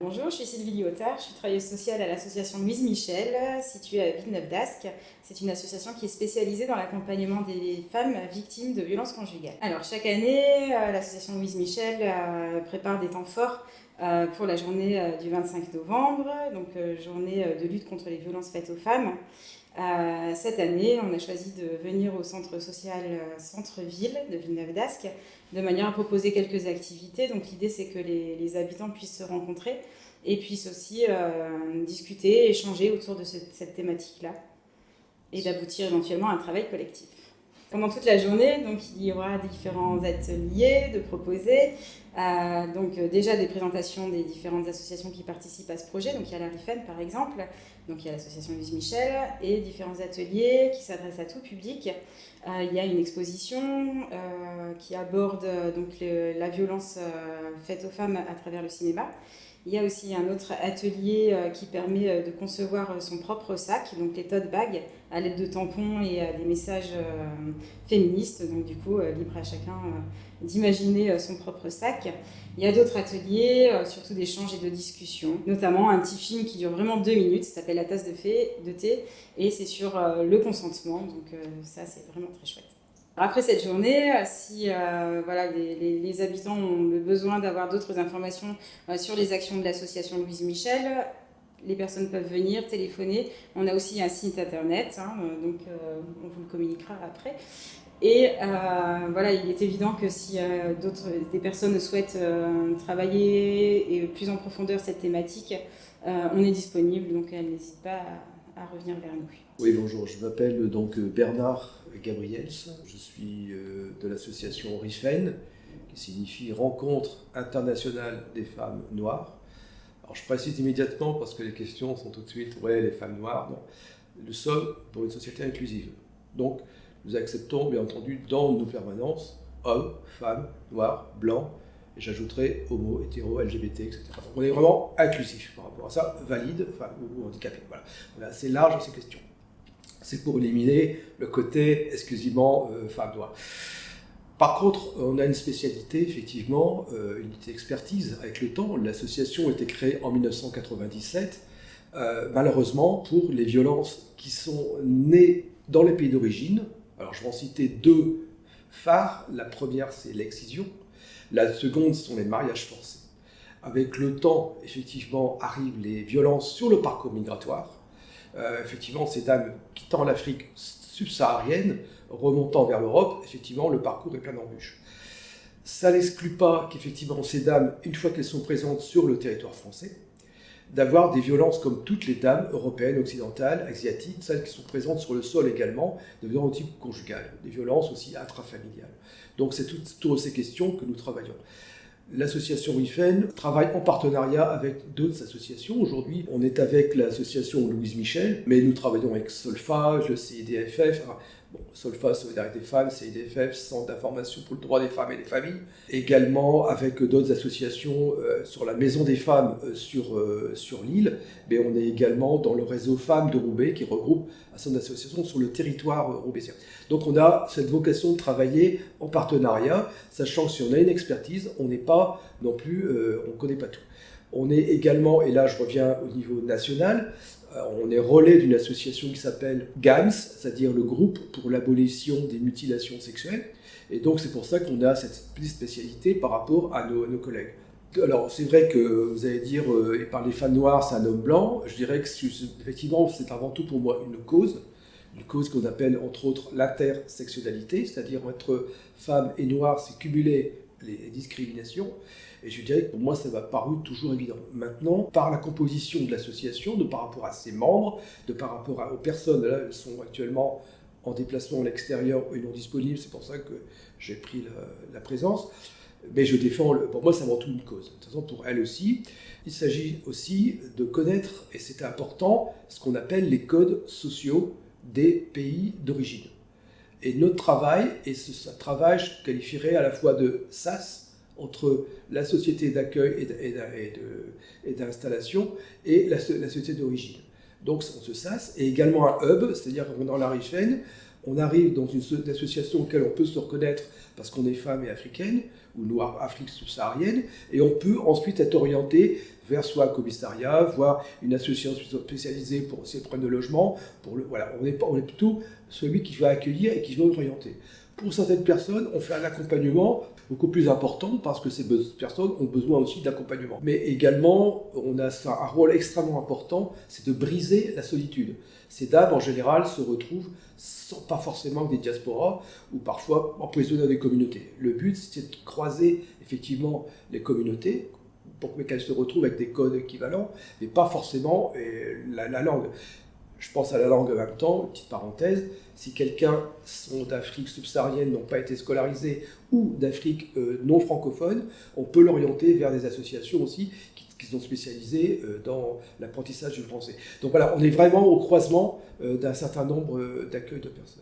Bonjour, je suis Sylvie Lyotard, je suis travailleuse sociale à l'association Louise Michel, située à Villeneuve-d'Ascq. C'est une association qui est spécialisée dans l'accompagnement des femmes victimes de violences conjugales. Alors chaque année, l'association Louise Michel prépare des temps forts pour la journée du 25 novembre, donc journée de lutte contre les violences faites aux femmes. Cette année, on a choisi de venir au centre social Centre-Ville de Villeneuve-d'Ascq de manière à proposer quelques activités. Donc l'idée, c'est que les habitants puissent se rencontrer et puissent aussi discuter, échanger autour de cette thématique-là et d'aboutir éventuellement à un travail collectif. Pendant toute la journée, donc, il y aura différents ateliers de proposer. Déjà des présentations des différentes associations qui participent à ce projet. Donc il y a la RIFEN par exemple, donc il y a l'association Louise Michel et différents ateliers qui s'adressent à tout public. Il y a une exposition qui aborde la violence faite aux femmes à travers le cinéma. Il y a aussi un autre atelier qui permet de concevoir son propre sac, donc les tote bags, à l'aide de tampons et des messages féministes. Donc du coup, libre à chacun d'imaginer son propre sac. Il y a d'autres ateliers, surtout d'échanges et de discussions, notamment un petit film qui dure vraiment 2 minutes, ça s'appelle La tasse de thé, et c'est sur le consentement, donc ça c'est vraiment très chouette. Après cette journée, si les habitants ont le besoin d'avoir d'autres informations sur les actions de l'association Louise Michel, les personnes peuvent venir téléphoner. On a aussi un site internet, on vous le communiquera après. Et il est évident que si des personnes souhaitent travailler et plus en profondeur cette thématique, on est disponible, donc elles n'hésitent pas à revenir vers nous. Oui, bonjour, je m'appelle donc Bernard Gabriels, je suis de l'association RIFEN, qui signifie Rencontre internationale des femmes noires. Alors je précise immédiatement parce que les questions sont tout de suite, ouais, les femmes noires, non. Nous sommes pour une société inclusive. Donc nous acceptons bien entendu dans nos permanences hommes, femmes, noirs, blancs, et j'ajouterai homo, hétéro, LGBT, etc. Donc on est vraiment inclusif par rapport à ça, valide, femmes ou handicapés. Voilà. On est assez large ces questions. C'est pour éliminer le côté exclusivement femmes noires. Par contre, on a une spécialité, effectivement, une unité expertise avec le temps. L'association a été créée en 1997, malheureusement, pour les violences qui sont nées dans les pays d'origine. Alors, je vais en citer 2 phares. La première, c'est l'excision. La seconde, ce sont les mariages forcés. Avec le temps, effectivement, arrivent les violences sur le parcours migratoire. Effectivement, ces dames quittant l'Afrique subsaharienne, remontant vers l'Europe, effectivement, le parcours est plein d'embûches. Ça n'exclut pas qu'effectivement, ces dames, une fois qu'elles sont présentes sur le territoire français, d'avoir des violences comme toutes les dames européennes, occidentales, asiatiques, celles qui sont présentes sur le sol également, de violences de type conjugal, des violences aussi intrafamiliales. Donc c'est toutes ces questions que nous travaillons. L'association RIFEN travaille en partenariat avec d'autres associations. Aujourd'hui, on est avec l'association Louise Michel, mais nous travaillons avec Solfa, le CIDFF, Solfa, Solidarité Femmes, CIDFF, Centre d'information pour le droit des femmes et des familles. Également avec d'autres associations sur la Maison des femmes sur l'île, mais on est également dans le réseau Femmes de Roubaix qui regroupe un certain nombre d'associations sur le territoire roubaixien. Donc on a cette vocation de travailler en partenariat, sachant que si on a une expertise, on n'est pas non plus, on ne connaît pas tout. On est également, et là je reviens au niveau national, on est relais d'une association qui s'appelle GAMS, c'est-à-dire le groupe pour l'abolition des mutilations sexuelles. Et donc c'est pour ça qu'on a cette petite spécialité par rapport à nos collègues. Alors c'est vrai que vous allez dire, et par les femmes noires, c'est un homme blanc. Je dirais que effectivement c'est avant tout pour moi une cause qu'on appelle entre autres l'intersectionnalité, c'est-à-dire entre femmes et noirs, c'est cumuler les discriminations. Et je dirais que pour moi, ça m'a paru toujours évident. Maintenant, par la composition de l'association, de par rapport à ses membres, de par rapport aux personnes, là, elles sont actuellement en déplacement à l'extérieur et non disponibles, c'est pour ça que j'ai pris la présence. Mais je défends, pour moi, c'est avant tout une cause. De toute façon, pour elle aussi, il s'agit aussi de connaître, et c'est important, ce qu'on appelle les codes sociaux des pays d'origine. Et notre travail, et ce travail, je qualifierais à la fois de SAS, entre la société d'accueil et d'installation et la société d'origine. Donc on se SAS, et également un hub, c'est-à-dire que dans la RIFEN, on arrive dans une association auquel on peut se reconnaître parce qu'on est femme et africaine, ou noire Afrique subsaharienne, et on peut ensuite être orienté vers soit un commissariat, voire une association spécialisée pour ces problèmes de logement. Voilà, on est plutôt celui qui va accueillir et qui va orienter. Pour certaines personnes, on fait un accompagnement beaucoup plus important parce que ces personnes ont besoin aussi d'accompagnement. Mais également, on a un rôle extrêmement important, c'est de briser la solitude. Ces dames, en général, se retrouvent pas forcément avec des diasporas ou parfois emprisonnées dans des communautés. Le but, c'est de croiser effectivement les communautés pour qu'elles se retrouvent avec des codes équivalents, mais pas forcément la langue. Je pense à la langue en même temps, une petite parenthèse, si quelqu'un d'Afrique subsaharienne n'ont pas été scolarisés ou d'Afrique non francophone, on peut l'orienter vers des associations aussi qui sont spécialisées dans l'apprentissage du français. Donc voilà, on est vraiment au croisement d'un certain nombre d'accueils de personnes.